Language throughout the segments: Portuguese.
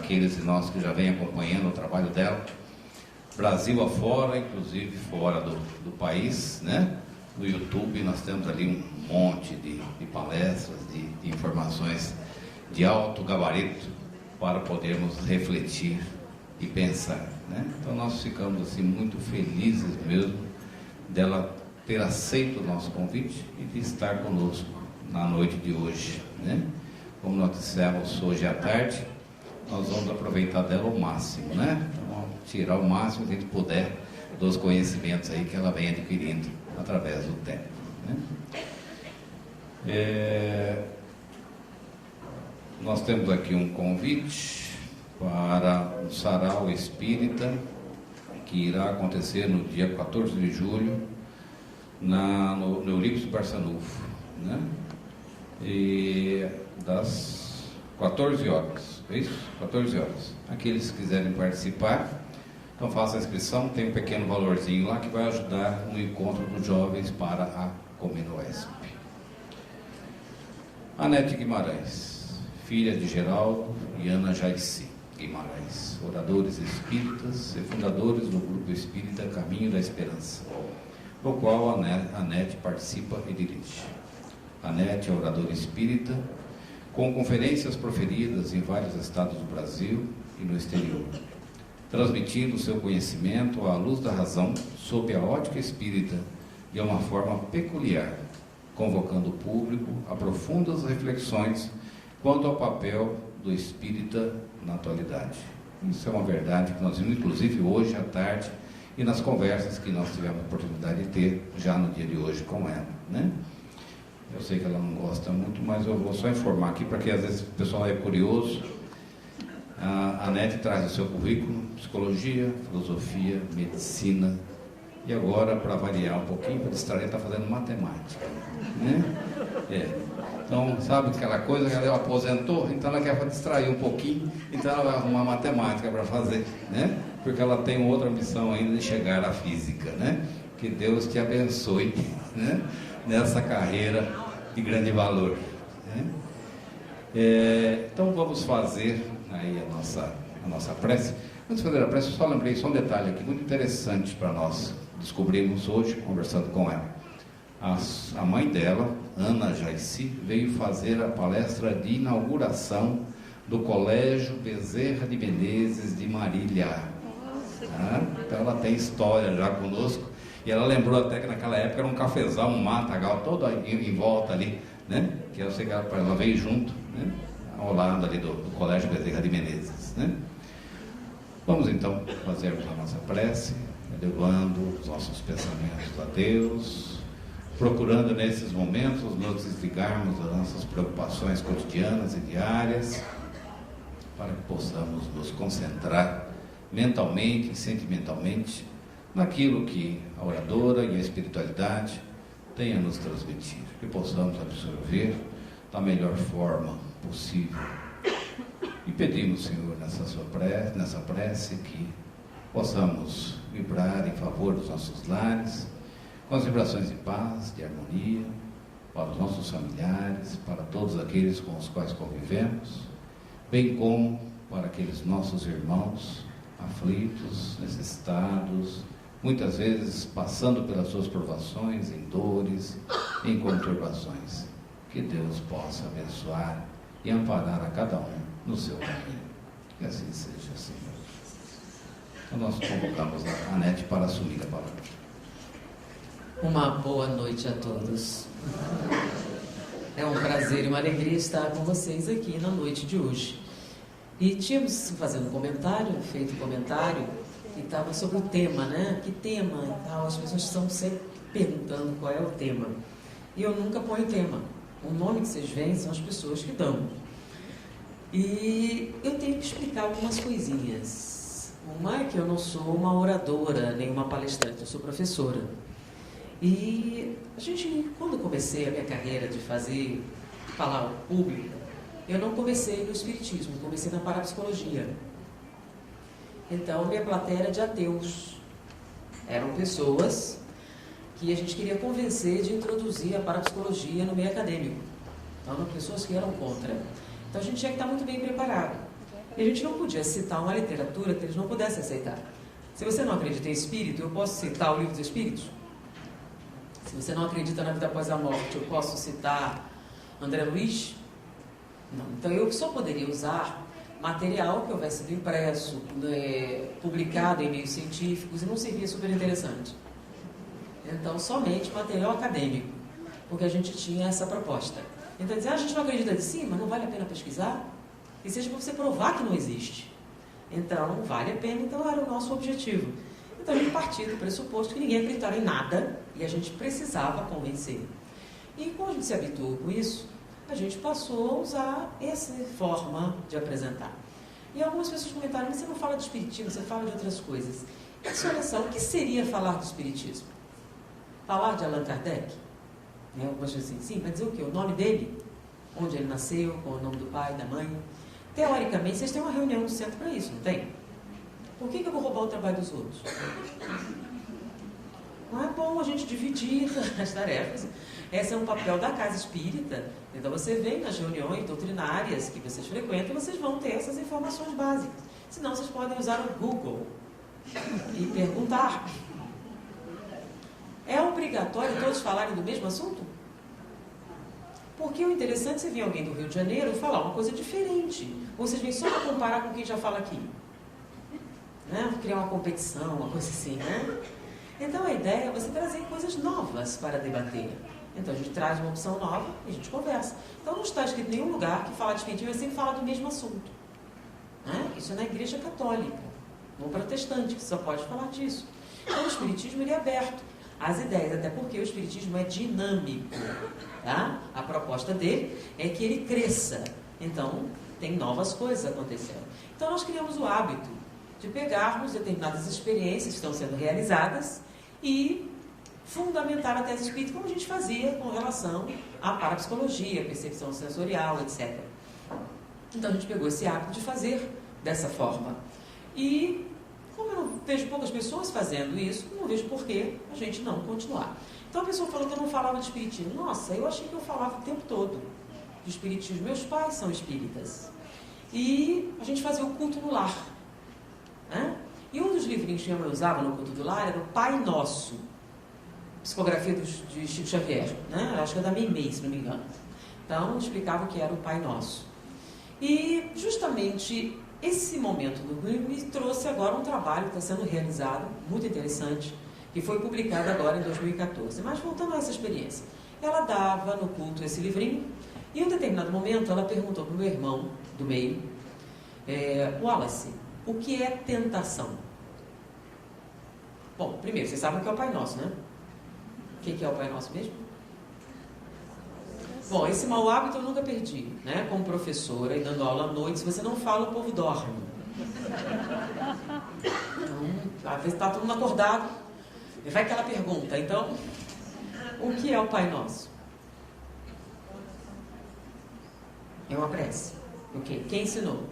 aqueles de nós que já vêm acompanhando o trabalho dela, Brasil afora, inclusive fora do país, né? No YouTube nós temos ali um monte de palestras, de informações de alto gabarito para podermos refletir e pensar, né? Então nós ficamos assim muito felizes mesmo dela ter aceito o nosso convite e de estar conosco na noite de hoje, né? Como nós dissemos hoje à tarde, nós vamos aproveitar dela o máximo, né? Então, vamos tirar o máximo que a gente puder dos conhecimentos aí que ela vem adquirindo através do tempo, né? Nós temos aqui um convite para um sarau espírita que irá acontecer no dia 14 de julho no Eurípides Barçanufo, né? E das 14 horas, é isso? 14 horas. Aqueles que quiserem participar, então faça a inscrição, tem um pequeno valorzinho lá que vai ajudar no encontro dos jovens para a Cominoesp. Anete Guimarães, filha de Geraldo e Ana Jaici Guimarães, oradores espíritas e fundadores do Grupo Espírita Caminho da Esperança, do qual a Anete participa e dirige. A Anete é oradora espírita, com conferências proferidas em vários estados do Brasil e no exterior, transmitindo seu conhecimento à luz da razão sob a ótica espírita de uma forma peculiar, convocando o público a profundas reflexões quanto ao papel do espírita na atualidade. Isso é uma verdade que nós vimos, inclusive, hoje à tarde e nas conversas que nós tivemos a oportunidade de ter já no dia de hoje com ela, né? Eu sei que ela não gosta muito, mas eu vou só informar aqui, para que às vezes o pessoal é curioso. A Anete traz o seu currículo: psicologia, filosofia, medicina, e agora, para variar um pouquinho, para distrair, está fazendo matemática, né? Então, sabe aquela coisa que ela aposentou, então ela quer distrair um pouquinho, então ela vai arrumar matemática para fazer, né? Porque ela tem outra ambição ainda de chegar à física, né? Que Deus te abençoe, né? Nessa carreira de grande valor, né? Então vamos fazer aí a nossa prece. Antes de fazer a prece, eu só lembrei só um detalhe aqui muito interessante para nós. Descobrimos hoje, conversando com ela. A mãe dela, Ana Jaici, veio fazer a palestra de inauguração do Colégio Bezerra de Menezes de Marília. Então ela tem história já conosco. E ela lembrou até que naquela época era um cafezal, um matagal todo em volta ali, né? Que eu sei que ela veio junto, né? Ao lado ali do Colégio Bezerra de Menezes, né? Vamos então fazermos a nossa prece, elevando os nossos pensamentos a Deus, procurando nesses momentos nos desligarmos das nossas preocupações cotidianas e diárias, para que possamos nos concentrar mentalmente e sentimentalmente naquilo que a oradora e a espiritualidade têm a nos transmitir, que possamos absorver da melhor forma possível. E pedimos, Senhor, nessa prece, que possamos vibrar em favor dos nossos lares, com as vibrações de paz, de harmonia, para os nossos familiares, para todos aqueles com os quais convivemos, bem como para aqueles nossos irmãos aflitos, necessitados, muitas vezes passando pelas suas provações, em dores, em conturbações. Que Deus possa abençoar e amparar a cada um no seu caminho. Que assim seja, Senhor. Então nós convocamos a Anete para assumir a palavra. Uma boa noite a todos. É um prazer e uma alegria estar com vocês aqui na noite de hoje. E tínhamos fazendo feito um comentário, que estava sobre o tema, né? Que tema e tal. As pessoas estão sempre perguntando qual é o tema. E eu nunca ponho tema. O nome que vocês veem são as pessoas que dão. E eu tenho que explicar algumas coisinhas. Uma é que eu não sou uma oradora, nem uma palestrante, eu sou professora. E quando eu comecei a minha carreira de fazer palavra pública, eu não comecei no espiritismo, comecei na parapsicologia. Então, minha plateia era de ateus. Eram pessoas que a gente queria convencer de introduzir a parapsicologia no meio acadêmico. Então, eram pessoas que eram contra. Então, a gente tinha que estar muito bem preparado. E a gente não podia citar uma literatura que eles não pudessem aceitar. Se você não acredita em espírito, eu posso citar o Livro dos Espíritos? Se você não acredita na vida após a morte, eu posso citar André Luiz? Não. Então eu só poderia usar material que houvesse sido impresso, publicado em meios científicos, e não seria super interessante. Então, somente material acadêmico, porque a gente tinha essa proposta. Então, dizer, a gente não acredita de cima, não vale a pena pesquisar? E seja para você provar que não existe. Então, vale a pena, então era o nosso objetivo. Então, a gente partia do pressuposto que ninguém acreditava em nada, e a gente precisava convencer. E quando a gente se habituou com isso, a gente passou a usar essa forma de apresentar. E algumas pessoas comentaram, mas você não fala de espiritismo, você fala de outras coisas. E olha só, o que seria falar de espiritismo? Falar de Allan Kardec? Algumas pessoas assim, sim, mas dizer o quê? O nome dele? Onde ele nasceu, com o nome do pai, da mãe? Teoricamente, vocês têm uma reunião no centro para isso, não tem? Por que eu vou roubar o trabalho dos outros? Não é bom a gente dividir as tarefas. Esse é um papel da casa espírita. Então você vem nas reuniões doutrinárias que vocês frequentam, vocês vão ter essas informações básicas. Senão vocês podem usar o Google e perguntar. É obrigatório todos falarem do mesmo assunto? Porque o interessante é você vir alguém do Rio de Janeiro falar uma coisa diferente. Ou vocês vêm só para comparar com quem já fala aqui. Né? Criar uma competição, uma coisa assim, né? Então a ideia é você trazer coisas novas para debater. Então a gente traz uma opção nova e a gente conversa. Então não está escrito em nenhum lugar que fala de espiritismo, mas sempre fala do mesmo assunto. Né? Isso é na igreja católica, no protestante, que só pode falar disso. Então o espiritismo ele é aberto às ideias, até porque o espiritismo é dinâmico. Tá? A proposta dele é que ele cresça. Então tem novas coisas acontecendo. Então nós criamos o hábito de pegarmos determinadas experiências que estão sendo realizadas e fundamentar a tese espírita, como a gente fazia com relação à parapsicologia, percepção sensorial, etc. Então a gente pegou esse hábito de fazer dessa forma. E como eu vejo poucas pessoas fazendo isso, não vejo por que a gente não continuar. Então a pessoa falou que eu não falava de espiritismo. Nossa, eu achei que eu falava o tempo todo de espiritismo. Meus pais são espíritas. E a gente fazia o culto no lar. Né? E um dos livrinhos que eu usava no culto do lar era o Pai Nosso, psicografia de Chico Xavier, né? Acho que é da Meimei, se não me engano. Então, explicava o que era o Pai Nosso. E, justamente, esse momento do Rio me trouxe agora um trabalho que está sendo realizado, muito interessante, que foi publicado agora em 2014. Mas, voltando a essa experiência, ela dava no culto esse livrinho, e em um determinado momento ela perguntou para o meu irmão do meio, Wallace, o que é tentação? Bom, primeiro, vocês sabem o que é o Pai Nosso, né? O que é o Pai Nosso mesmo? Bom, esse mau hábito eu nunca perdi, né? Como professora e dando aula à noite, se você não fala, o povo dorme. Então, às vezes está todo mundo acordado, e vai aquela pergunta. Então, o que é o Pai Nosso? É uma prece. O quê? Quem ensinou?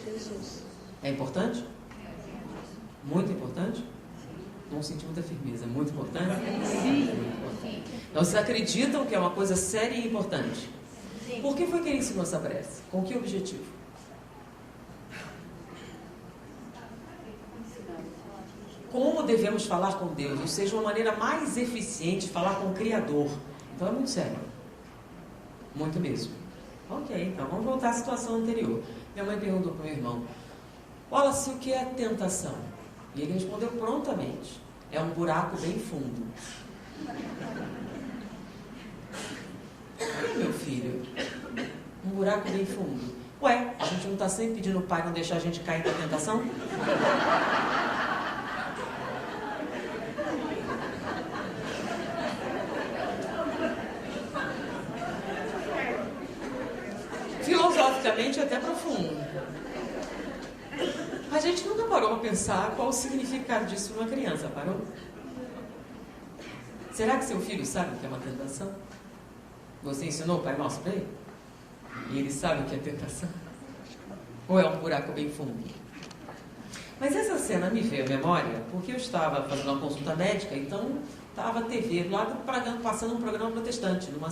Jesus. É importante? Muito importante? Não senti muita firmeza. Muito importante? Sim. Muito importante. Então, vocês acreditam que é uma coisa séria e importante? Sim. Por que foi que ele ensinou essa prece? Com que objetivo? Como devemos falar com Deus? Ou seja, uma maneira mais eficiente de falar com o Criador. Então, é muito sério. Muito mesmo. Ok, então vamos voltar à situação anterior. Minha mãe perguntou para o meu irmão, Wallace, o que é tentação? E ele respondeu prontamente, é um buraco bem fundo. E meu filho, um buraco bem fundo. Ué, a gente não está sempre pedindo o pai não deixar a gente cair na tentação? Filosoficamente até profundo. A gente nunca parou para pensar qual o significado disso para uma criança, parou? Será que seu filho sabe o que é uma tentação? Você ensinou o Pai Nosso para ele? E ele sabe o que é tentação? Ou é um buraco bem fundo? Mas essa cena me veio à memória porque eu estava fazendo uma consulta médica, então estava a TV lá passando um programa protestante, numa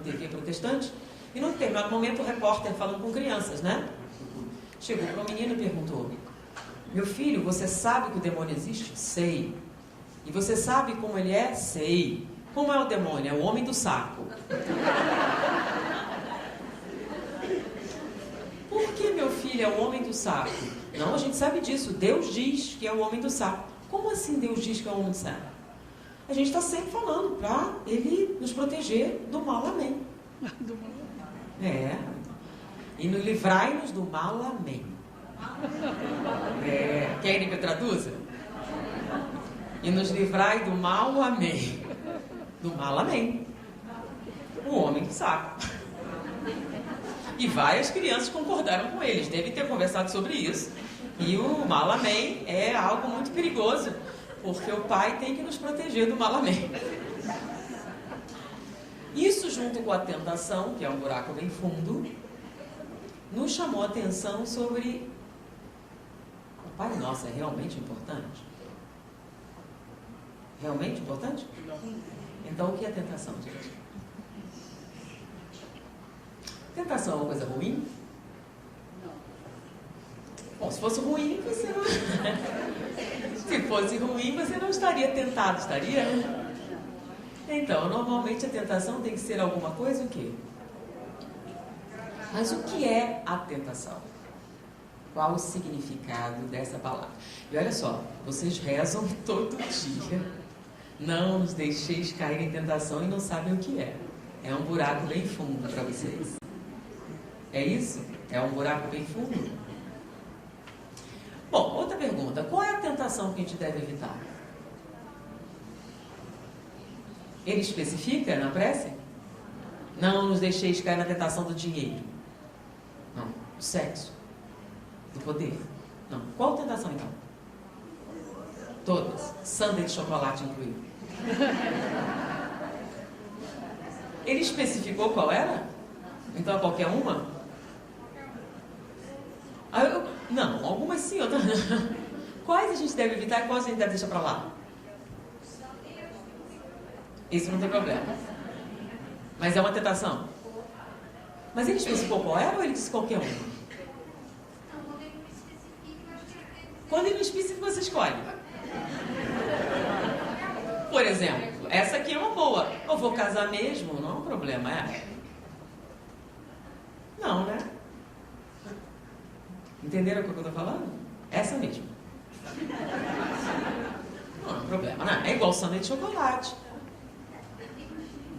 TV protestante, e num determinado momento o repórter falando com crianças, né? chegou para o menino e perguntou: meu filho, você sabe que o demônio existe? Sei. E você sabe como ele é? Sei. Como é o demônio? É o homem do saco. Por que, meu filho, é o homem do saco? Não, a gente sabe disso. Deus diz que é o homem do saco. Como assim Deus diz que é o homem do saco? A gente está sempre falando para ele nos proteger do mal, amém. É. E nos livrai-nos do mal, amém. É. Querem que eu traduza? E nos livrai do mal, amém. Do mal, amém. O homem do saco. E várias crianças concordaram com eles. Devem ter conversado sobre isso. E o mal, amém, é algo muito perigoso. Porque o pai tem que nos proteger do mal, amém. Isso, junto com a tentação, que é um buraco bem fundo, nos chamou a atenção sobre... O Pai Nosso é realmente importante? Realmente importante? Então, o que é tentação, gente? Tentação é uma coisa ruim? Bom, se fosse ruim, você não... Se fosse ruim, você não estaria tentado, estaria? Então, normalmente a tentação tem que ser alguma coisa o quê? Mas o que é a tentação? Qual o significado dessa palavra? E olha só, vocês rezam todo dia. Não nos deixeis cair em tentação e não sabem o que é. É um buraco bem fundo para vocês. É isso? É um buraco bem fundo? Bom, outra pergunta. Qual é a tentação que a gente deve evitar? Ele especifica na prece? Não nos deixeis cair na tentação do dinheiro. Não. Do sexo. Do poder. Não. Qual tentação, então? Todas. Sundae de chocolate incluído. Ele especificou qual era? Então é qualquer uma? Não, algumas sim, outras não. Quais a gente deve evitar e quais a gente deve deixar para lá? Isso não tem problema. Mas é uma tentação. Mas ele especificou qual era ou ele disse qualquer uma? Quando ele não especifica, você escolhe. Por exemplo, essa aqui é uma boa. Eu vou casar mesmo? Não é um problema, é? Não, né? Entenderam o que eu estou falando? Essa mesmo. Não é um problema, né? É igual sundae de chocolate.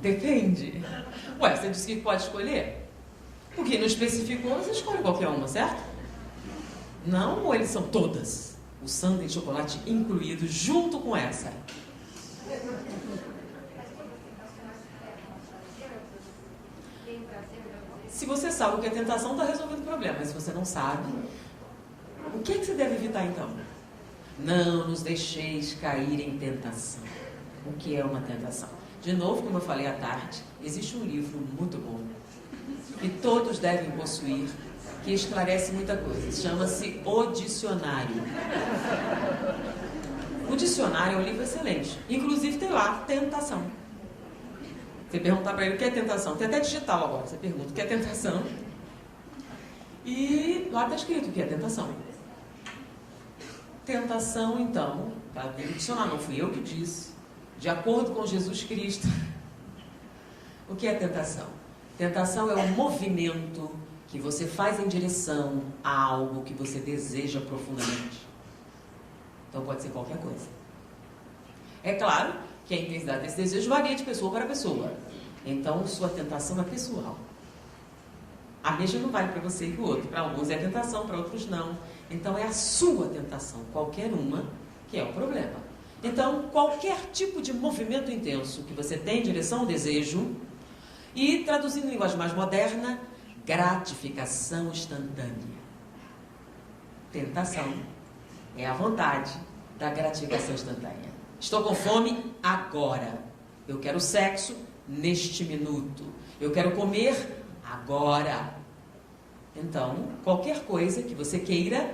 Depende. Ué, você disse que pode escolher? Porque não especificou, você escolhe qualquer uma, certo? Não, ou eles são todas? O sundae de chocolate incluído junto com essa. Se você sabe o que é tentação, está resolvido o problema. Mas se você não sabe, o que é que você deve evitar então? Não nos deixeis cair em tentação. O que é uma tentação? De novo, como eu falei à tarde, existe um livro muito bom que todos devem possuir, que esclarece muita coisa. Chama-se O Dicionário. O Dicionário é um livro excelente. Inclusive tem lá tentação. Você perguntar para ele o que é tentação. Tem até digital agora. Você pergunta o que é tentação. E lá está escrito o que é tentação. Tentação, então, está no dicionário. Não fui eu que disse. De acordo com Jesus Cristo. O que é tentação? Tentação é um movimento que você faz em direção a algo que você deseja profundamente. Então pode ser qualquer coisa. É claro que a intensidade desse desejo varia de pessoa para pessoa. Então sua tentação é pessoal. A mesma não vale para você e para o outro. Para alguns é tentação, para outros não. Então é a sua tentação, qualquer uma, que é o problema. Então qualquer tipo de movimento intenso que você tem em direção ao desejo, e traduzindo em linguagem mais moderna, gratificação instantânea. Tentação é a vontade da gratificação instantânea. Estou com fome agora. Eu quero sexo neste minuto. Eu quero comer agora. Então, qualquer coisa que você queira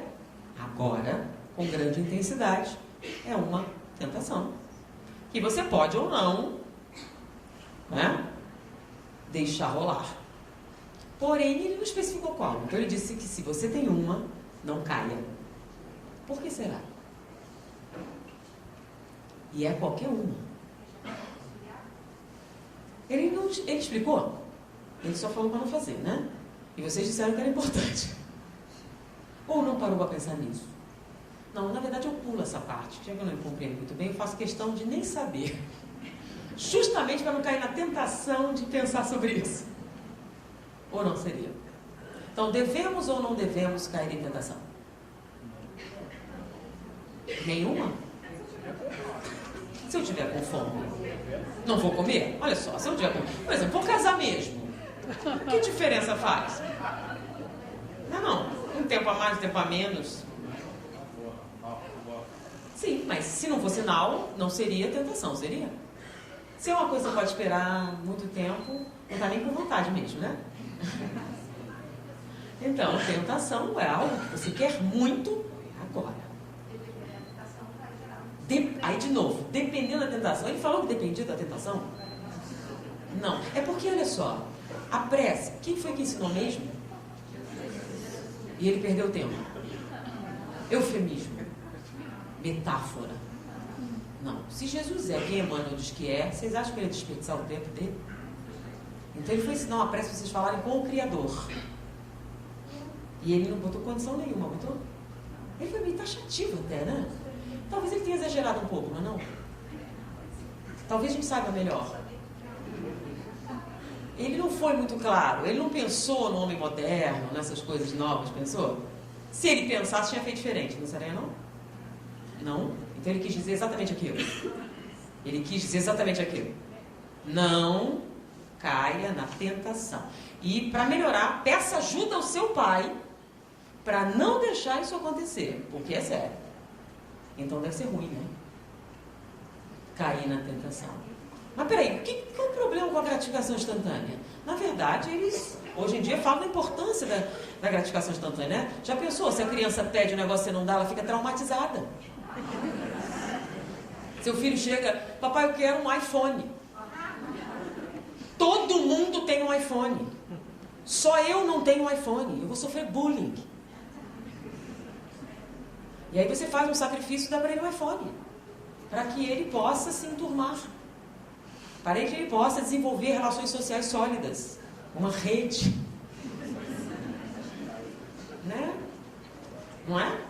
agora, com grande intensidade, é uma tentação. Que você pode ou não, né, deixar rolar. Porém, ele não especificou qual. Então ele disse que se você tem uma, não caia. Por que será? E é qualquer uma. Ele explicou? Ele só falou para não fazer, né? E vocês disseram que era importante. Ou não parou para pensar nisso? Não, na verdade eu pulo essa parte. Já que eu não compreendo muito bem, eu faço questão de nem saber. Justamente para não cair na tentação de pensar sobre isso. Ou não seria? Então, devemos ou não devemos cair em tentação? Nenhuma? Se eu tiver com fome, não vou comer? Olha só, se eu tiver com fome, por exemplo, vou casar mesmo. Que diferença faz? Não. Um tempo a mais, um tempo a menos. Sim, mas se não fosse não seria tentação, seria? Se é uma coisa que pode esperar muito tempo, não está nem com vontade mesmo, né? Então, tentação é algo que você quer muito agora. Aí, de novo, dependendo da tentação. Ele falou que dependia da tentação? Não. É porque, olha só, a prece, quem foi que ensinou mesmo? E ele perdeu tempo. Eufemismo. Metáfora. Não. Se Jesus é quem Emmanuel diz que é, vocês acham que ele ia desperdiçar o tempo dele? Então ele foi ensinar uma prece para vocês falarem com o Criador. E ele não botou condição nenhuma, botou? Ele foi meio taxativo até, né? Talvez ele tenha exagerado um pouco, não? Talvez a gente saiba melhor. Ele não foi muito claro. Ele não pensou no homem moderno, nessas coisas novas, pensou? Se ele pensasse, tinha feito diferente, não seria, não? Não? Então ele quis dizer exatamente aquilo. Ele quis dizer exatamente aquilo. Não caia na tentação. E para melhorar, peça ajuda ao seu pai para não deixar isso acontecer, porque é sério. Então deve ser ruim, né? Cair na tentação. Mas peraí, qual é o problema com a gratificação instantânea? Na verdade, eles hoje em dia falam da importância da gratificação instantânea, né? Já pensou, se a criança pede um negócio e você não dá, ela fica traumatizada. Seu filho chega, papai, eu quero um iPhone. Todo mundo tem um iPhone. Só eu não tenho um iPhone. Eu vou sofrer bullying. E aí você faz um sacrifício e dá para ele um iPhone. Para que ele possa se enturmar. Para que ele possa desenvolver relações sociais sólidas. Uma rede. Né? Não é?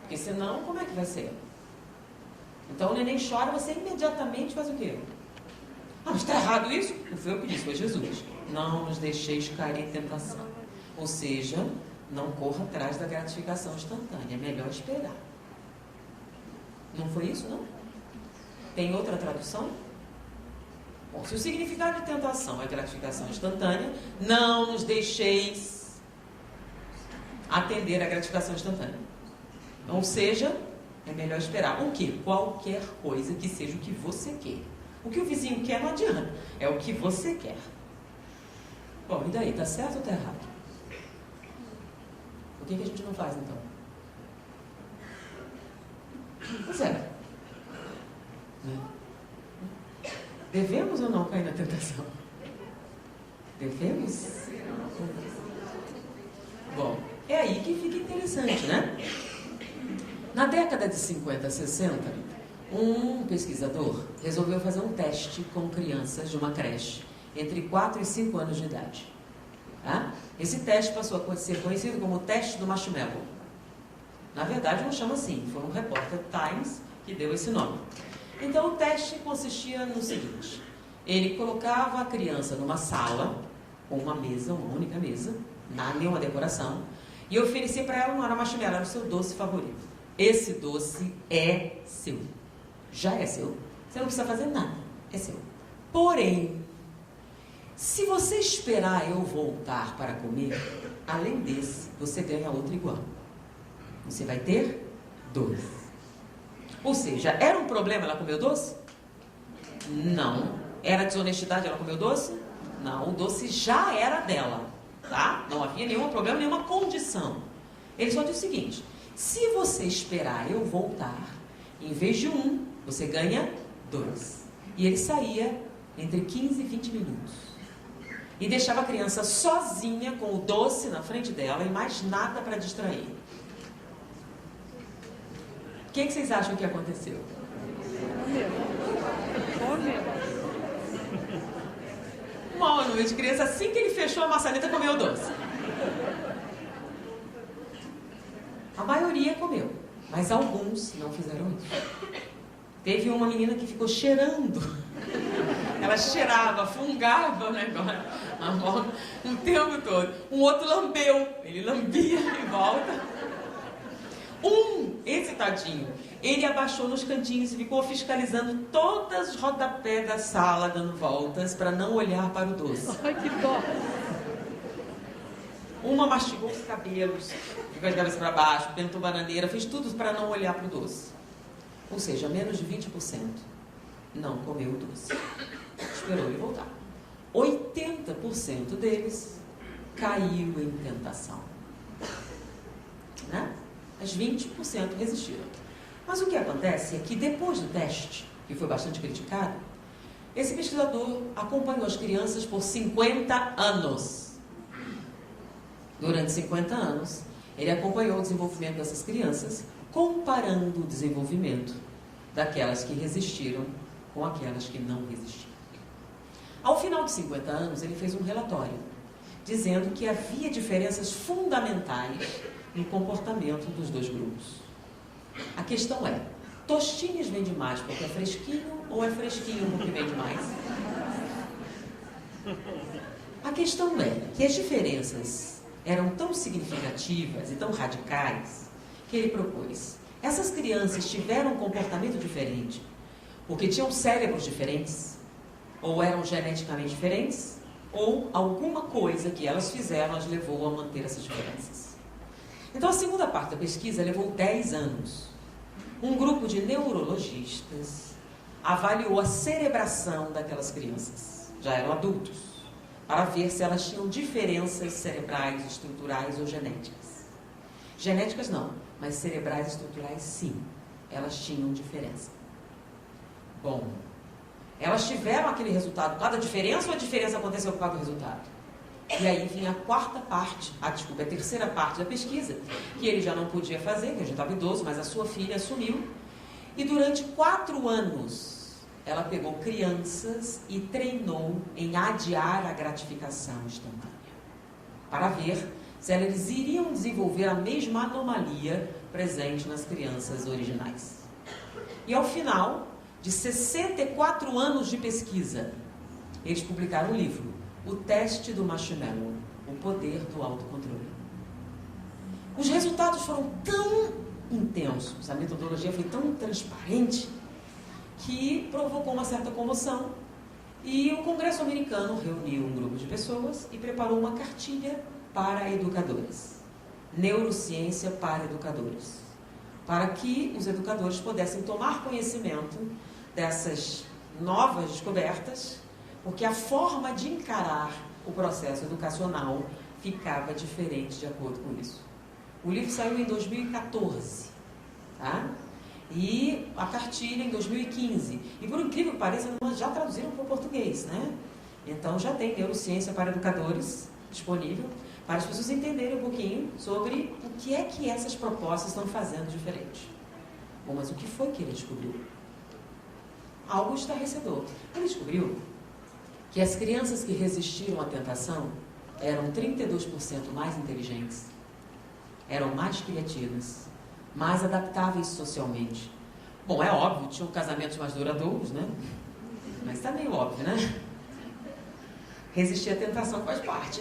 Porque senão, como é que vai ser? Então o neném chora, você imediatamente faz o quê? Ah, mas está errado isso? Não foi eu que disse, foi Jesus. Não nos deixeis cair em tentação. Ou seja, não corra atrás da gratificação instantânea. É melhor esperar. Não foi isso, não? Tem outra tradução? Bom, se o significado de tentação é gratificação instantânea, não nos deixeis atender à gratificação instantânea. Ou seja, é melhor esperar. O quê? Qualquer coisa que seja o que você quer. O que o vizinho quer não adianta. É o que você quer. Bom, e daí? Está certo ou está errado? O que a gente não faz, então? Pois é. Devemos ou não cair na tentação? Devemos? Bom, é aí que fica interessante, né? Na década de 50, 60, um pesquisador resolveu fazer um teste com crianças de uma creche entre 4 e 5 anos de idade. Tá? Esse teste passou a ser conhecido como o teste do marshmallow. Na verdade, não chama assim, foi um repórter Times que deu esse nome. Então, o teste consistia no seguinte: ele colocava a criança numa sala, com uma mesa, uma única mesa, nenhuma decoração, e oferecia para ela, não era marshmallow, era o seu doce favorito. Esse doce é seu. Já é seu. Você não precisa fazer nada. É seu. Porém, se você esperar eu voltar para comer, além desse, você ganha outro igual. Você vai ter 2. Ou seja, era um problema ela comer o doce? Não. Era desonestidade ela comer o doce? Não. O doce já era dela. Tá? Não havia nenhum problema, nenhuma condição. Ele só disse o seguinte: se você esperar eu voltar, em vez de 1, você ganha 2. E ele saía entre 15 e 20 minutos. e deixava a criança sozinha com o doce na frente dela e mais nada para distrair. O que vocês acham que aconteceu? Uma noite, criança, assim que ele fechou a maçaneta, comeu o doce. A maioria comeu, mas alguns não fizeram isso. Teve uma menina que ficou cheirando. Ela cheirava, fungava o negócio o tempo todo. Um outro lambeu, ele lambia de volta. Esse tadinho, ele abaixou nos cantinhos e ficou fiscalizando todas os rodapés da sala, dando voltas para não olhar para o doce. Ai, que dó! Uma mastigou os cabelos, ficou de cabeça para baixo, tentou bananeira, fez tudo para não olhar para o doce. Ou seja, menos de 20% não comeu o doce. Esperou ele voltar. 80% deles caiu em tentação. Né? As 20% resistiram. Mas o que acontece é que depois do teste, que foi bastante criticado, esse pesquisador acompanhou as crianças por 50 anos. Durante 50 anos, ele acompanhou o desenvolvimento dessas crianças, comparando o desenvolvimento daquelas que resistiram com aquelas que não resistiram. Ao final de 50 anos, ele fez um relatório, dizendo que havia diferenças fundamentais no comportamento dos dois grupos. A questão é, Tostines vende mais porque é fresquinho ou é fresquinho porque vende mais? A questão é que as diferenças eram tão significativas e tão radicais que ele propôs. Essas crianças tiveram um comportamento diferente porque tinham cérebros diferentes, ou eram geneticamente diferentes, ou alguma coisa que elas fizeram as levou a manter essas diferenças. Então, a segunda parte da pesquisa levou 10 anos. Um grupo de neurologistas avaliou a cerebração daquelas crianças, já eram adultos, para ver se elas tinham diferenças cerebrais, estruturais ou genéticas. Genéticas não, mas cerebrais e estruturais sim, elas tinham diferença. Bom, elas tiveram aquele resultado por causa da diferença ou a diferença aconteceu por causa do resultado? E aí vinha a terceira parte da pesquisa, que ele já não podia fazer, que ele já estava idoso, mas a sua filha assumiu. E durante 4 anos, ela pegou crianças e treinou em adiar a gratificação instantânea, para ver se eles iriam desenvolver a mesma anomalia presente nas crianças originais. E ao final de 64 anos de pesquisa, eles publicaram um livro, O Teste do Marshmallow, o poder do autocontrole. Os resultados foram tão intensos, a metodologia foi tão transparente, que provocou uma certa comoção, e o Congresso americano reuniu um grupo de pessoas e preparou uma cartilha para educadores. Neurociência para educadores. Para que os educadores pudessem tomar conhecimento dessas novas descobertas, porque a forma de encarar o processo educacional ficava diferente de acordo com isso. O livro saiu em 2014, tá? E a cartilha em 2015. E por incrível que pareça, nós já traduziram para o português, né? Então já tem Neurociência para Educadores disponível, para as pessoas entenderem um pouquinho sobre o que é que essas propostas estão fazendo diferente. Bom, mas o que foi que ele descobriu? Algo estarrecedor. Ele descobriu que as crianças que resistiram à tentação eram 32% mais inteligentes, eram mais criativas, mais adaptáveis socialmente. Bom, é óbvio, tinham casamentos mais duradouros, né? Mas tá meio óbvio, né? Resistir à tentação faz parte.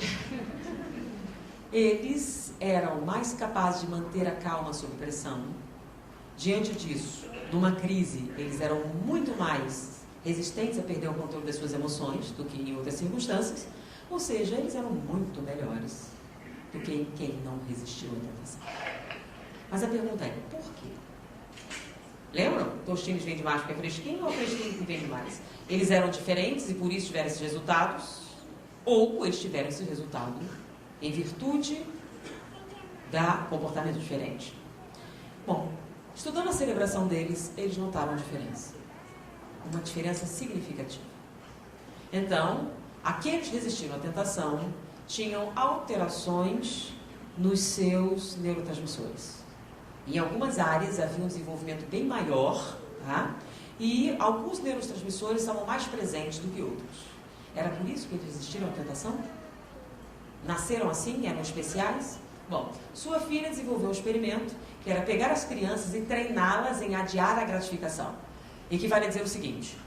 Eles eram mais capazes de manter a calma sob pressão. Diante disso, numa crise, eles eram muito mais resistentes a perder o controle das suas emoções do que em outras circunstâncias. Ou seja, eles eram muito melhores do que quem não resistiu à tentação. Mas a pergunta é, por quê? Lembram? Tostines vende mais porque é fresquinho ou fresquinho que vende mais? Eles eram diferentes e por isso tiveram esses resultados? Ou eles tiveram esse resultado em virtude da comportamento diferente? Bom, estudando a celebração deles, eles notaram a diferença. Uma diferença significativa. Então, Aqueles que resistiram à tentação tinham alterações nos seus neurotransmissores. Em algumas áreas havia um desenvolvimento bem maior, tá? E alguns neurotransmissores estavam mais presentes do que outros. Era por isso que eles resistiram à tentação? Nasceram assim? Eram especiais? Bom, sua filha desenvolveu um experimento que era pegar as crianças e treiná-las em adiar a gratificação. Equivale a dizer o seguinte: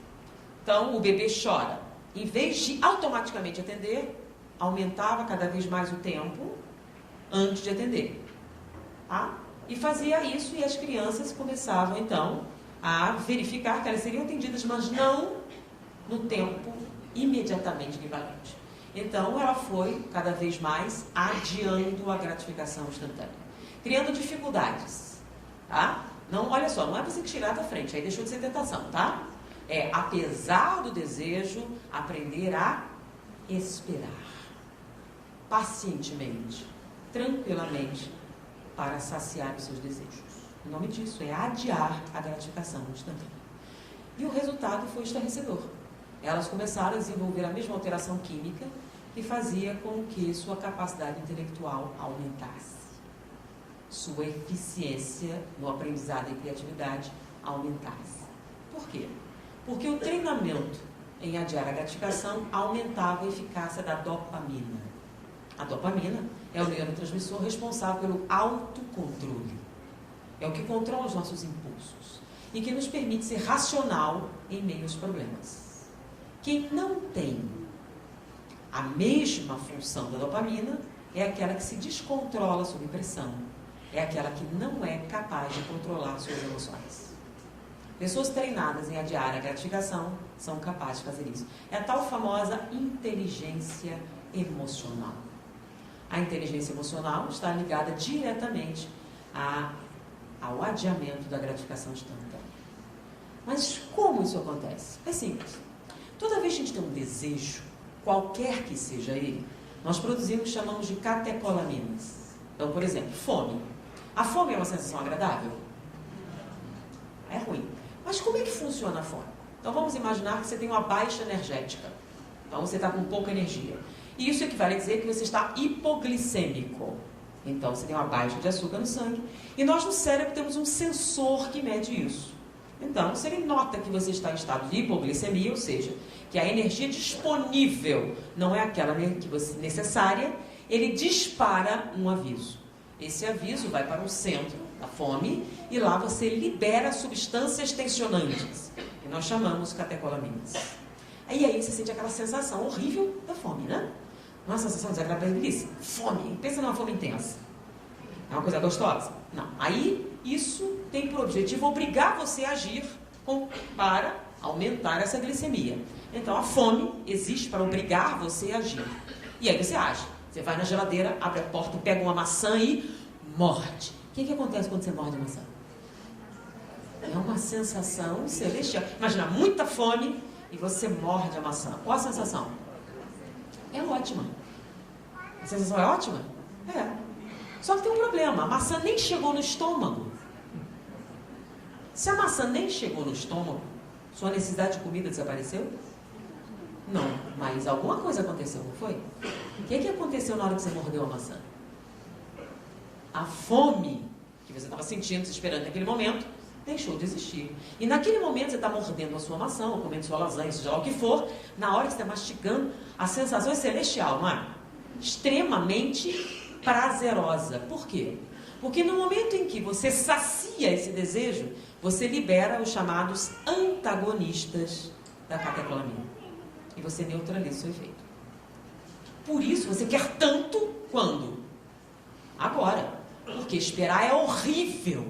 então o bebê chora. Em vez de automaticamente atender, aumentava cada vez mais o tempo antes de atender. Tá? E fazia isso e as crianças começavam então a verificar que elas seriam atendidas, mas não no tempo imediatamente equivalente. Então ela foi cada vez mais adiando a gratificação instantânea, criando dificuldades. Tá? Não, olha só, não é você tirar da frente, aí deixou de ser tentação, tá? É, apesar do desejo, aprender a esperar pacientemente, tranquilamente, para saciar os seus desejos. O nome disso é adiar a gratificação instantânea. E o resultado foi estarrecedor. Elas começaram a desenvolver a mesma alteração química que fazia com que sua capacidade intelectual aumentasse. Sua eficiência no aprendizado e criatividade aumentasse. Por quê? Porque o treinamento em adiar a gratificação aumentava a eficácia da dopamina. A dopamina é o neurotransmissor responsável pelo autocontrole. É o que controla os nossos impulsos e que nos permite ser racional em meio aos problemas. Quem não tem a mesma função da dopamina é aquela que se descontrola sob pressão. É aquela que não é capaz de controlar suas emoções. Pessoas treinadas em adiar a gratificação são capazes de fazer isso. É a tal famosa inteligência emocional. A inteligência emocional está ligada diretamente ao adiamento da gratificação instantânea. Mas como isso acontece? É simples. Toda vez que a gente tem um desejo, qualquer que seja ele, nós produzimos o que chamamos de catecolaminas. Então, por exemplo, fome. A fome é uma sensação agradável? É ruim. Mas como é que funciona a fome? Então vamos imaginar que você tem uma baixa energética. Então você está com pouca energia. E isso equivale a dizer que você está hipoglicêmico. Então você tem uma baixa de açúcar no sangue. E nós no cérebro temos um sensor que mede isso. Então, se ele nota que você está em estado de hipoglicemia, ou seja, que a energia disponível não é aquela que você necessária, ele dispara um aviso. Esse aviso vai para o centro da fome e lá você libera substâncias tensionantes, que nós chamamos catecolaminas. E aí você sente aquela sensação horrível da fome, né? Uma sensação desagradávelíssima. Fome. Pensa numa fome intensa. É uma coisa gostosa? Não. Aí isso tem por objetivo obrigar você a agir para aumentar essa glicemia. Então a fome existe para obrigar você a agir. E aí você age. Você vai na geladeira, abre a porta, pega uma maçã e morde. O que acontece quando você morde a maçã? É uma sensação celestial. Imagina, muita fome e você morde a maçã. Qual a sensação? É ótima. A sensação é ótima? É. Só que tem um problema. A maçã nem chegou no estômago. Se a maçã nem chegou no estômago, sua necessidade de comida desapareceu? Não, mas alguma coisa aconteceu, não foi? O que aconteceu na hora que você mordeu a maçã? A fome que você estava sentindo, se esperando naquele momento, deixou de existir. E naquele momento você está mordendo a sua maçã, ou comendo sua lasanha, seja lá o que for, na hora que você está mastigando, a sensação é celestial, não é? Extremamente prazerosa. Por quê? Porque no momento em que você sacia esse desejo, você libera os chamados antagonistas da catecolamina. E você neutraliza o seu efeito. Por isso você quer tanto quando? Agora. Porque esperar é horrível.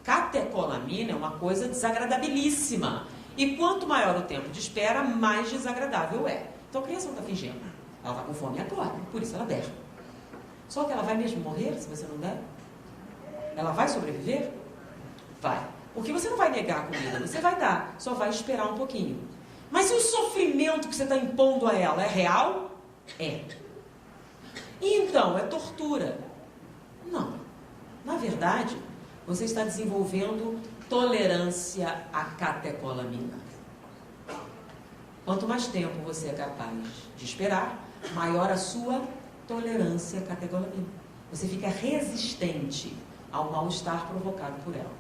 Catecolamina é uma coisa desagradabilíssima. E quanto maior o tempo de espera, mais desagradável é. Então a criança não está fingindo. Ela está com fome agora, por isso ela berra. Só que ela vai mesmo morrer se você não der? Ela vai sobreviver? Vai. Porque você não vai negar a comida, você vai dar, só vai esperar um pouquinho. Mas se o sofrimento que você está impondo a ela é real? É. E então, é tortura? Não. Na verdade, você está desenvolvendo tolerância à catecolamina. Quanto mais tempo você é capaz de esperar, maior a sua tolerância à catecolamina. Você fica resistente ao mal-estar provocado por ela.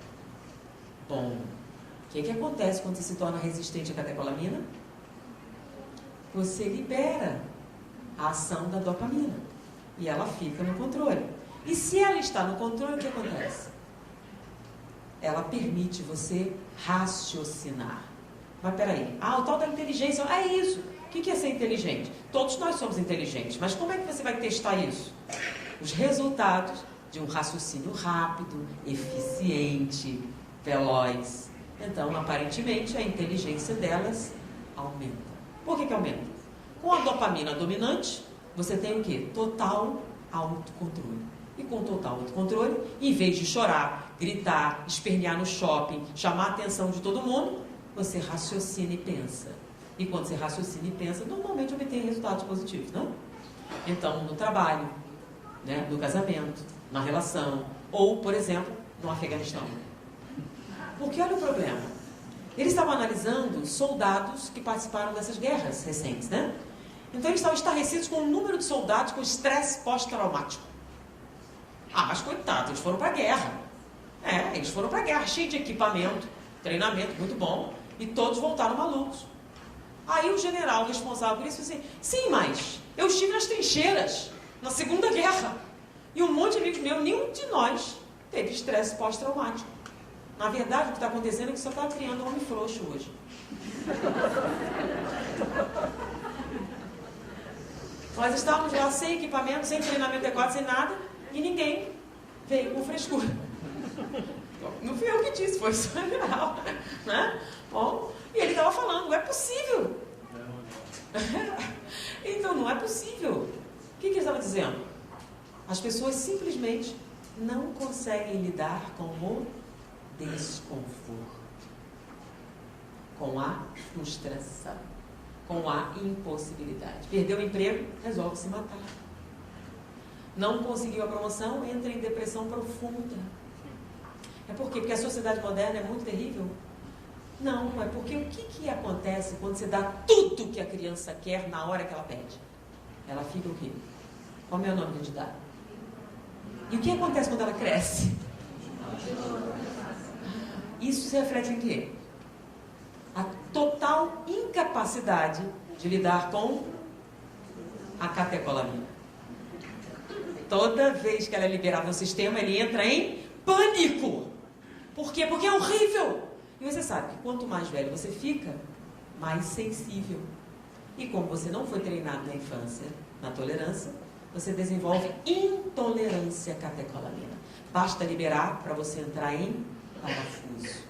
Bom, o que acontece quando você se torna resistente à catecolamina? Você libera a ação da dopamina e ela fica no controle. E se ela está no controle, o que acontece? Ela permite você raciocinar. Mas peraí, o tal da inteligência, é isso. O que é ser inteligente? Todos nós somos inteligentes, mas como é que você vai testar isso? Os resultados de um raciocínio rápido, eficiente, veloz. Então, aparentemente, a inteligência delas aumenta. Por que aumenta? Com a dopamina dominante, você tem o quê? Total autocontrole. E com total autocontrole, em vez de chorar, gritar, espernear no shopping, chamar a atenção de todo mundo, você raciocina e pensa. E quando você raciocina e pensa, normalmente obtém resultados positivos, não? Então, no trabalho, né, no casamento, na relação, ou, por exemplo, no Afeganistão. Porque olha o problema. Eles estavam analisando soldados que participaram dessas guerras recentes, né? Então eles estavam estarrecidos com o número de soldados com estresse pós-traumático. Mas coitados, eles foram para a guerra. Eles foram para a guerra, cheio de equipamento, treinamento muito bom, e todos voltaram malucos. Aí o general responsável por isso disse assim, sim, mas eu estive nas trincheiras, na Segunda Guerra, e um monte de amigos meus, nenhum de nós teve estresse pós-traumático. Na verdade, o que está acontecendo é que só está criando um homem frouxo hoje. Nós estávamos lá sem equipamento, sem treinamento adequado, sem nada, e ninguém veio com frescura. Não fui eu que disse, foi o general, né? Bom, e ele estava falando, não é possível. Então, não é possível. O que ele estava dizendo? As pessoas simplesmente não conseguem lidar com o desconforto, com a frustração, com a impossibilidade. Perdeu o emprego, resolve se matar. Não conseguiu a promoção, entra em depressão profunda. É por quê? Porque a sociedade moderna é muito terrível? Não, é porque o que acontece quando você dá tudo que a criança quer na hora que ela pede? Ela fica o quê? Qual é o nome que a gente dá? E o que acontece quando ela cresce? Isso se reflete em quê? A total incapacidade de lidar com a catecolamina. Toda vez que ela é liberada no sistema, ele entra em pânico. Por quê? Porque é horrível. E você sabe que quanto mais velho você fica, mais sensível. E como você não foi treinado na infância, na tolerância, você desenvolve intolerância à catecolamina. Basta liberar para você entrar em parafuso.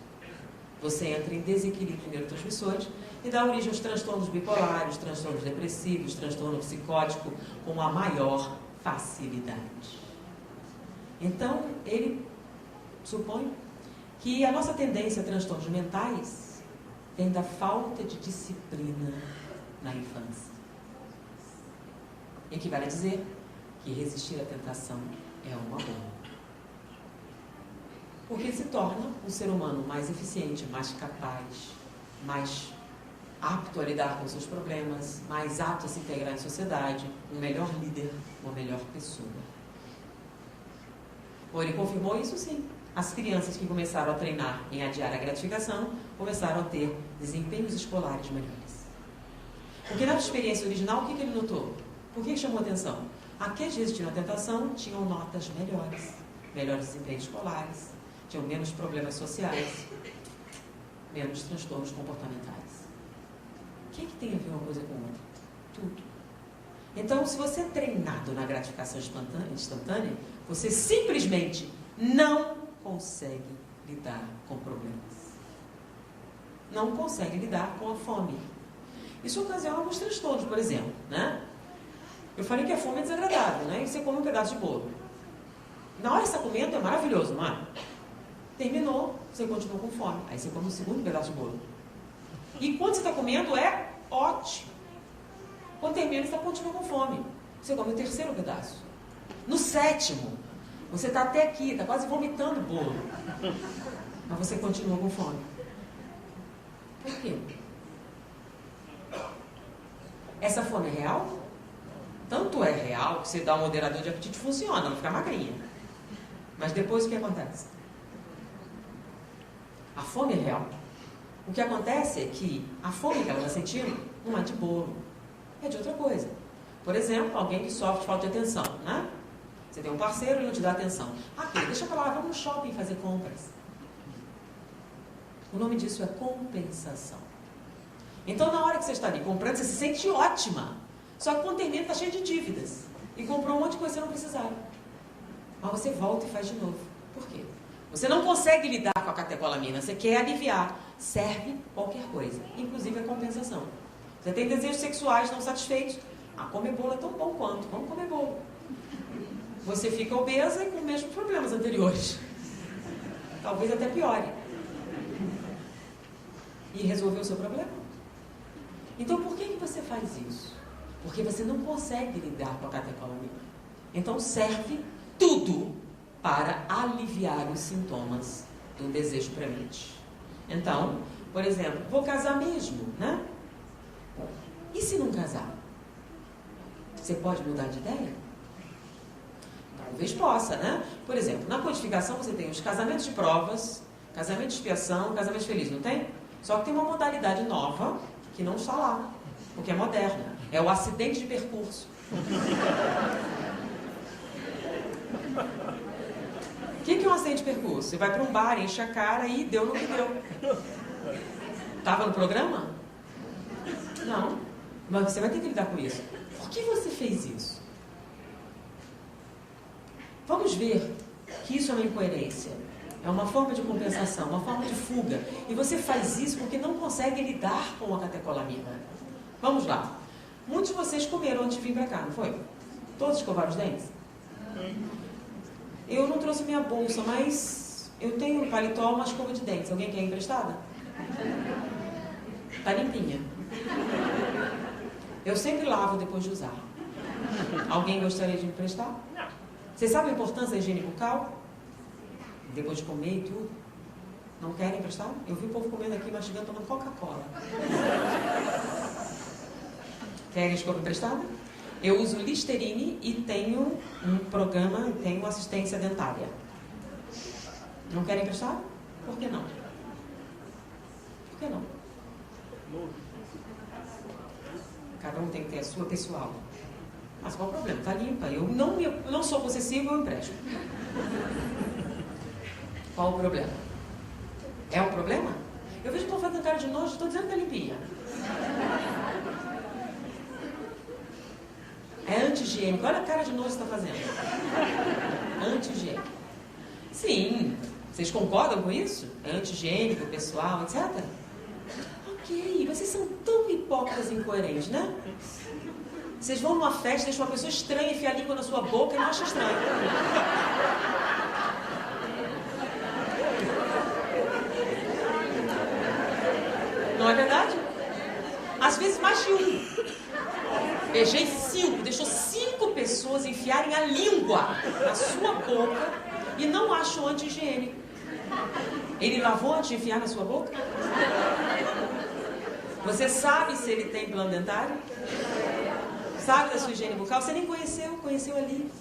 Você entra em desequilíbrio de neurotransmissores e dá origem aos transtornos bipolares, transtornos depressivos, transtorno psicótico, com a maior facilidade. Então, ele supõe que a nossa tendência a transtornos mentais vem da falta de disciplina na infância. Equivale a dizer que resistir à tentação é uma boa. Porque se torna um ser humano mais eficiente, mais capaz, mais apto a lidar com seus problemas, mais apto a se integrar em sociedade, um melhor líder, uma melhor pessoa. Bom, ele confirmou isso sim. As crianças que começaram a treinar em adiar a gratificação começaram a ter desempenhos escolares melhores. Porque na experiência original, o que ele notou? Por que chamou a atenção? Aqueles que resistiram à tentação tinham notas melhores, melhores desempenhos escolares, tinham menos problemas sociais, menos transtornos comportamentais. O que tem a ver uma coisa com outra? Tudo. Então, se você é treinado na gratificação instantânea, você simplesmente não consegue lidar com problemas. Não consegue lidar com a fome. Isso ocasiona alguns transtornos, por exemplo, né? Eu falei que a fome é desagradável, né? E você come um pedaço de bolo. Na hora que você está comendo, é maravilhoso, não é? Terminou, você continua com fome. Aí você come o segundo pedaço de bolo. E quando você está comendo, é ótimo. Quando termina, você continua com fome. Você come o terceiro pedaço. No sétimo, você está até aqui, está quase vomitando o bolo. Mas você continua com fome. Por quê? Essa fome é real? Tanto é real que você dá um moderador de apetite, funciona, não fica magrinha. Mas depois o que acontece? A fome é real. O que acontece é que a fome que ela está sentindo não é de bolo, é de outra coisa. Por exemplo, alguém que sofre de falta de atenção, né? Você tem um parceiro e não te dá atenção. Aqui, deixa pra lá, vamos no shopping fazer compras. O nome disso é compensação. Então, na hora que você está ali comprando, você se sente ótima. Só que quando termina, está cheio de dívidas. E comprou um monte de coisa que você não precisava. Mas você volta e faz de novo. Por quê? Você não consegue lidar com a catecolamina. Você quer aliviar. Serve qualquer coisa. Inclusive a compensação. Você tem desejos sexuais não satisfeitos. Comer bolo é tão bom quanto. Vamos comer bolo. Você fica obesa e com os mesmos problemas anteriores. Talvez até piore. E resolveu o seu problema. Então, por que você faz isso? Porque você não consegue lidar com a catecolamina. Então, serve tudo para aliviar os sintomas do desejo premente. Então, por exemplo, vou casar mesmo, né? E se não casar? Você pode mudar de ideia? Talvez possa, né? Por exemplo, na codificação você tem os casamentos de provas, casamento de expiação, casamento feliz, não tem? Só que tem uma modalidade nova que não está lá, porque é moderna. É o acidente de percurso. O que é um acidente de percurso? Você vai para um bar, enche a cara e deu no que deu. Estava no programa? Não. Mas você vai ter que lidar com isso. Por que você fez isso? Vamos ver que isso é uma incoerência. É uma forma de compensação, uma forma de fuga. E você faz isso porque não consegue lidar com a catecolamina. Vamos lá. Muitos de vocês comeram antes de vir para cá, não foi? Todos escovaram os dentes? Eu não trouxe minha bolsa, mas eu tenho um paletó, uma escova de dentes. Alguém quer emprestada? Tá limpinha. Eu sempre lavo depois de usar. Alguém gostaria de me emprestar? Vocês sabem a importância da higiene bucal? Depois de comer e tudo. Não querem emprestar? Eu vi o povo comendo aqui, mastigando, tomando Coca-Cola. Querem escova emprestada? Eu uso Listerine e tenho um programa, tenho assistência dentária. Não querem emprestar? Por que não? Por que não? Cada um tem que ter a sua pessoal. Mas qual o problema? Está limpa. Eu não sou possessivo, eu empresto. Qual o problema? É um problema? Eu vejo que estou fazendo cara de nojo, estou dizendo que é limpinha. É anti-higiênico. Olha a cara de nojo que você está fazendo. Anti-higiênico. Sim. Vocês concordam com isso? É anti-higiênico, pessoal, etc? Ok. Vocês são tão hipócritas e incoerentes, né? Vocês vão numa festa, deixam uma pessoa estranha enfiar a língua na sua boca e não acham estranho. Não é verdade? Às vezes mais de um. Beijei 5, deixou 5 pessoas enfiarem a língua na sua boca e não achou anti-higiênico. Ele lavou antes de enfiar na sua boca? Você sabe se ele tem plano dentário? Sabe da sua higiene bucal? Você nem conheceu ali.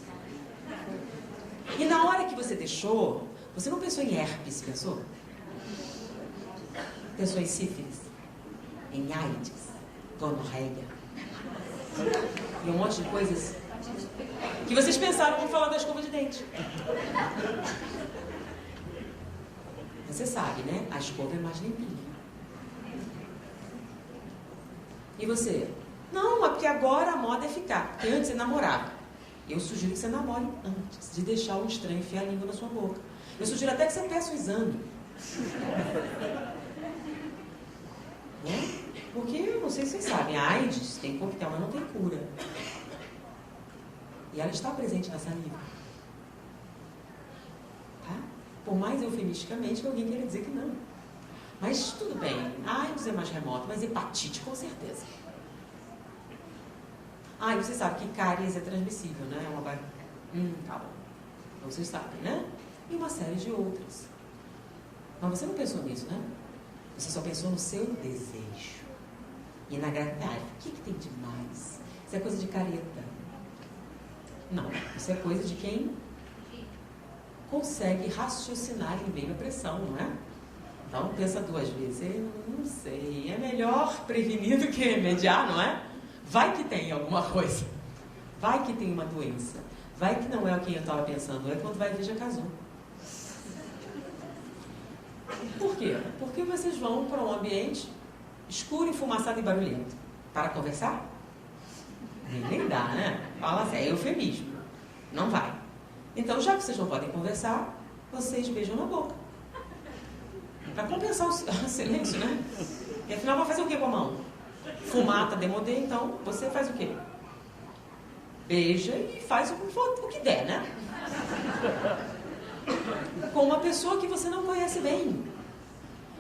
E na hora que você deixou, você não pensou em herpes, pensou? Pensou em sífilis, em AIDS, gonorreia e um monte de coisas que vocês pensaram, vamos falar da escova de dente. Você sabe, né? A escova é mais limpinha. E você? Não, é porque agora a moda é ficar. Porque antes você namorava. Eu sugiro que você namore antes de deixar um estranho enfiar a língua na sua boca. Eu sugiro até que você peça o exame. Né? Porque, eu não sei se vocês sabem, a AIDS tem coquetel, mas não tem cura. E ela está presente na saliva. Tá? Por mais eufemisticamente que alguém queira dizer que não. Mas tudo bem, a AIDS é mais remota, mas hepatite com certeza. E você sabe que cáries é transmissível, né? É uma tá bom. Então vocês sabem, né? E uma série de outras. Mas você não pensou nisso, né? Você só pensou no seu desejo. Inagradável. O que tem demais? Isso é coisa de careta. Não, isso é coisa de quem consegue raciocinar em meio à pressão, não é? Então, pensa duas vezes. Eu não sei, é melhor prevenir do que remediar, não é? Vai que tem alguma coisa. Vai que tem uma doença. Vai que não é o que eu estava pensando. É quando vai ver, já casou. Por quê? Porque vocês vão para um ambiente escuro, enfumaçado e barulhento. Para conversar? Nem dá, né? Fala assim, é eufemismo. Não vai. Então, já que vocês não podem conversar, vocês beijam na boca. Para compensar o silêncio, né? E afinal, vai fazer o quê com a mão? Fumar tá demodê, então você faz o quê? Beija e faz o que der, né? Com uma pessoa que você não conhece bem.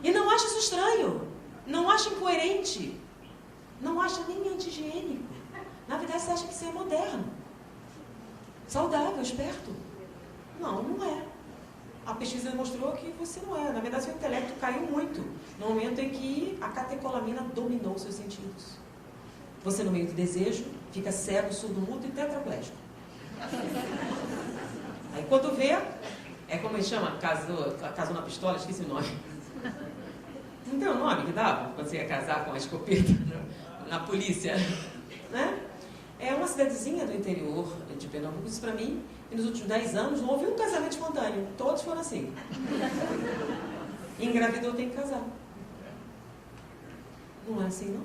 E não acha isso estranho. Não acha incoerente. Não acha nem anti-higiênico. Na verdade, você acha que isso é moderno. Saudável, esperto. Não, não é. A pesquisa mostrou que você não é. Na verdade, seu intelecto caiu muito no momento em que a catecolamina dominou seus sentidos. Você, no meio do desejo, fica cego, surdo, mudo e tetraplégico. Aí, quando vê, é como ele chama? Casou na pistola, esqueci o nome. Não tem o nome que dava quando você ia casar com a escopeta na polícia, né? É uma cidadezinha do interior de Pernambuco. Isso para mim, e nos últimos 10 anos, não houve um casamento espontâneo. Todos foram assim. Engravidou, tem que casar. Não é assim, não?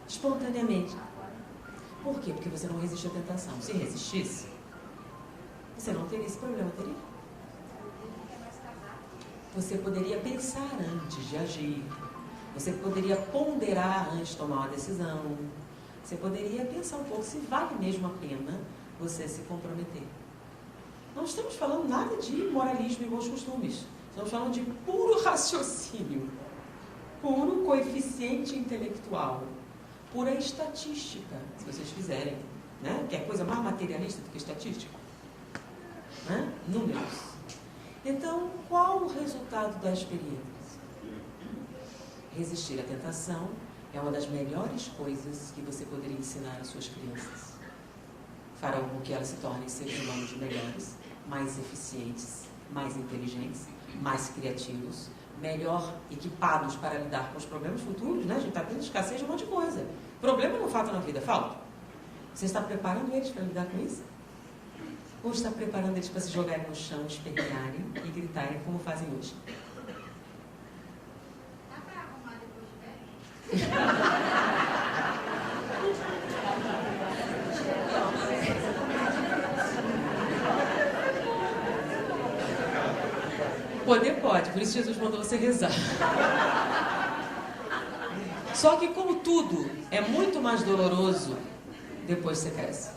Espontaneamente. Por quê? Porque você não resiste à tentação. Se resistisse, você não teria esse problema, teria? Você poderia pensar antes de agir. Você poderia ponderar antes de tomar uma decisão. Você poderia pensar um pouco se vale mesmo a pena você se comprometer. Não estamos falando nada de moralismo e bons costumes. Estamos falando de puro raciocínio, puro coeficiente intelectual, pura estatística, se vocês quiserem, né? Que é coisa mais materialista do que estatística, né? Números. Então, qual o resultado da experiência? Resistir à tentação é uma das melhores coisas que você poderia ensinar às suas crianças. Farão com que elas se tornem seres humanos melhores, mais eficientes, mais inteligentes, mais criativos, melhor equipados para lidar com os problemas futuros, né? A gente está tendo escassez de um monte de coisa. Problema não falta na vida, falta. Você está preparando eles para lidar com isso? Ou está preparando eles para se jogarem no chão, espernearem e gritarem como fazem hoje? Dá para arrumar depois de velho? Poder pode, por isso Jesus mandou você rezar. Só que como tudo é muito mais doloroso, depois você cresce.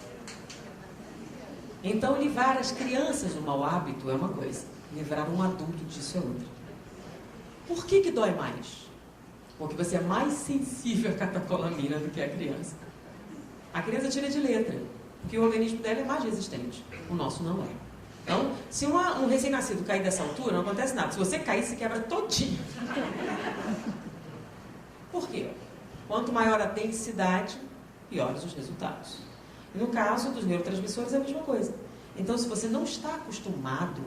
Então livrar as crianças do mau hábito é uma coisa, livrar um adulto disso é outra. Por que dói mais? Porque você é mais sensível à catecolamina do que a criança. A criança tira de letra, porque o organismo dela é mais resistente. O nosso não é. Então, se um recém-nascido cair dessa altura, não acontece nada. Se você cair, se quebra todinho. Por quê? Quanto maior a densidade, piores os resultados. E no caso dos neurotransmissores é a mesma coisa. Então, se você não está acostumado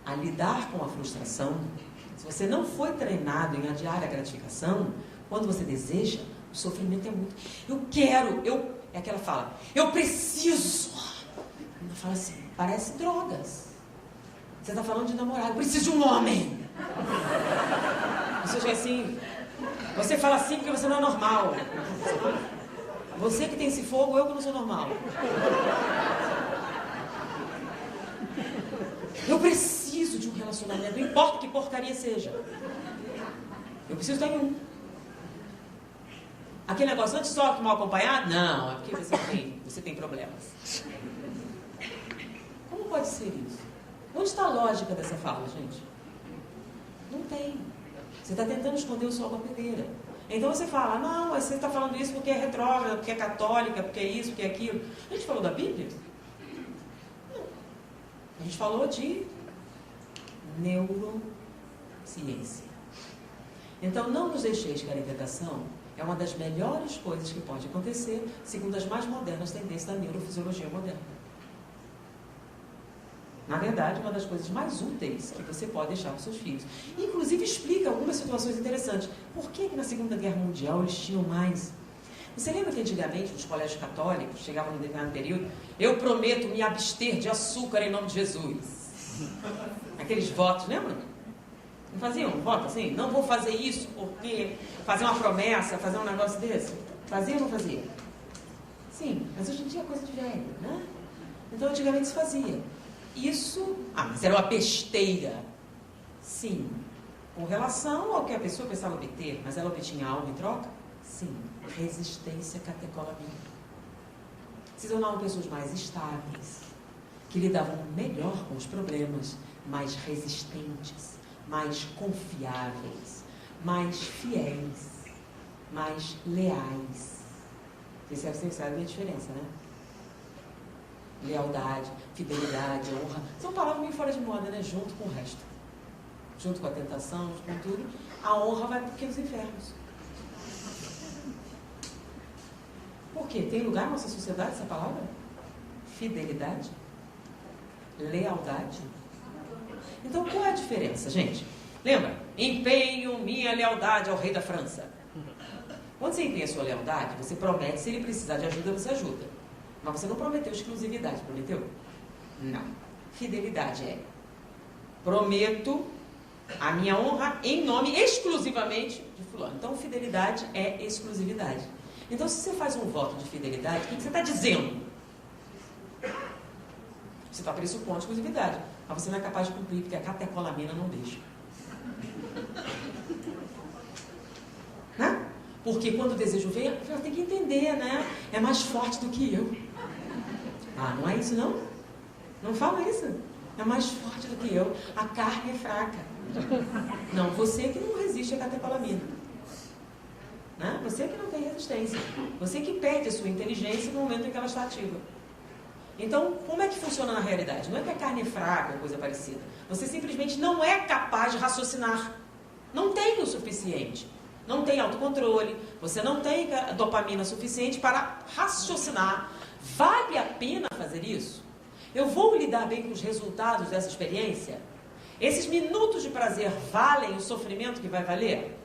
a lidar com a frustração, se você não foi treinado em adiar a gratificação, quando você deseja, o sofrimento é muito. É aquela fala, eu preciso. Ela fala assim, parece drogas. Você está falando de namorado, eu preciso de um homem. Você assim, você fala assim porque você não é normal. Você que tem esse fogo, eu que não sou normal. Eu preciso de um relacionamento, não importa que porcaria seja. Eu preciso estar em um. Aquele negócio, antes só que mal acompanhado? Não, é porque você tem problemas. Como pode ser isso? Onde está a lógica dessa fala, gente? Não tem. Você está tentando esconder o sol da peneira. Então você fala, não, você está falando isso porque é retrógrada, porque é católica, porque é isso, porque é aquilo. A gente falou da Bíblia? Não. A gente falou de neurociência. Então não nos deixeis cair em tentação É uma das melhores coisas que pode acontecer, segundo as mais modernas tendências da neurofisiologia moderna. Na verdade, uma das coisas mais úteis que você pode deixar para os seus filhos. Inclusive, explica algumas situações interessantes. Por que na Segunda Guerra Mundial eles tinham mais? Você lembra que antigamente, nos colégios católicos, chegavam num determinado período, eu prometo me abster de açúcar em nome de Jesus. Aqueles votos, lembra? Não faziam um voto assim? Não vou fazer isso porque fazer uma promessa, fazer um negócio desse. Fazia ou não fazia? Sim, mas hoje em dia é coisa de velho, né? Então antigamente se fazia. Isso, mas era uma besteira. Sim, com relação ao que a pessoa pensava obter, mas ela obtinha algo em troca? Sim, resistência catecolamina. Se tornavam pessoas mais estáveis, que lidavam melhor com os problemas, mais resistentes, mais confiáveis, mais fiéis, mais leais. Vocês sabem a diferença, né? Lealdade, fidelidade, honra. São palavras meio fora de moda, né? Junto com o resto. Junto com a tentação, junto com tudo. A honra vai para os infernos. Por quê? Tem lugar na nossa sociedade essa palavra? Fidelidade? Lealdade? Então, qual é a diferença, gente? Lembra? Empenho minha lealdade ao rei da França. Quando você empenha a sua lealdade, você promete, se ele precisar de ajuda, você ajuda. Mas você não prometeu exclusividade, prometeu? Não. Fidelidade é: prometo a minha honra em nome exclusivamente de fulano. Então, fidelidade é exclusividade. Então, se você faz um voto de fidelidade, o que você está dizendo? Você está pressupondo exclusividade, mas você não é capaz de cumprir, porque a catecolamina não deixa. Né? Porque quando o desejo vem, você tem que entender, né? É mais forte do que eu. Ah, não é isso não? Não fala isso. É mais forte do que eu. A carne é fraca. Não, você que não resiste à catecolamina. Né? Você que não tem resistência. Você que perde a sua inteligência no momento em que ela está ativa. Então, como é que funciona na realidade? Não é que a carne é fraca ou coisa parecida. Você simplesmente não é capaz de raciocinar. Não tem o suficiente. Não tem autocontrole. Você não tem dopamina suficiente para raciocinar. Vale a pena fazer isso? Eu vou lidar bem com os resultados dessa experiência? Esses minutos de prazer valem o sofrimento que vai valer?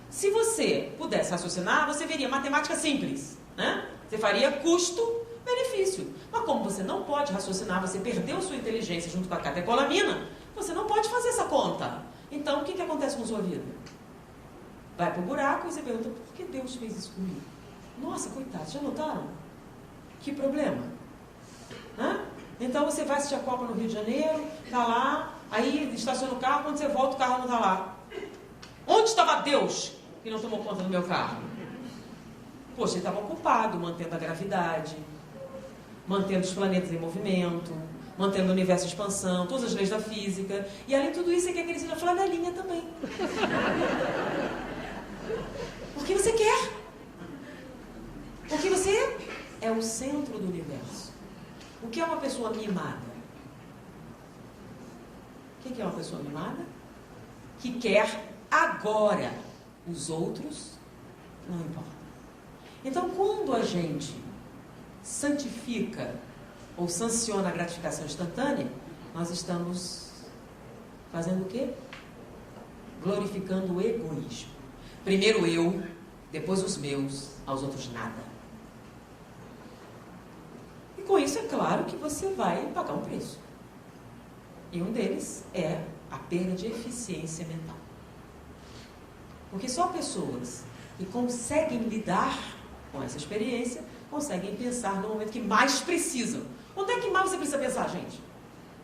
Se você pudesse raciocinar, você veria matemática simples, né? Você faria custo-benefício. Mas como você não pode raciocinar, você perdeu sua inteligência junto com a catecolamina, você não pode fazer essa conta. Então, o que acontece com a sua vida? Vai para o buraco e você pergunta: por que Deus fez isso comigo? Nossa, coitado, já notaram? Que problema? Hã? Então você vai assistir a Copa no Rio de Janeiro, está lá, aí estaciona o carro, quando você volta o carro não está lá. Onde estava Deus que não tomou conta do meu carro? Poxa, ele estava ocupado mantendo a gravidade, mantendo os planetas em movimento, mantendo o universo em expansão, todas as leis da física, e além de tudo isso, você quer que ele seja flanelinha também. Porque você quer. Porque você é o centro do universo. O que é uma pessoa mimada? O que é uma pessoa mimada? Que quer agora. Os outros não importam. Então, quando a gente santifica ou sanciona a gratificação instantânea, nós estamos fazendo o quê? Glorificando o egoísmo. Primeiro eu, depois os meus, aos outros nada. E com isso é claro que você vai pagar um preço. E um deles é a perda de eficiência mental. Porque só pessoas que conseguem lidar com essa experiência conseguem pensar no momento que mais precisam. Onde é que mais você precisa pensar, gente?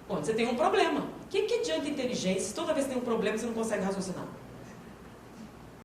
Quando você tem um problema. O que adianta inteligência se toda vez que tem um problema você não consegue raciocinar?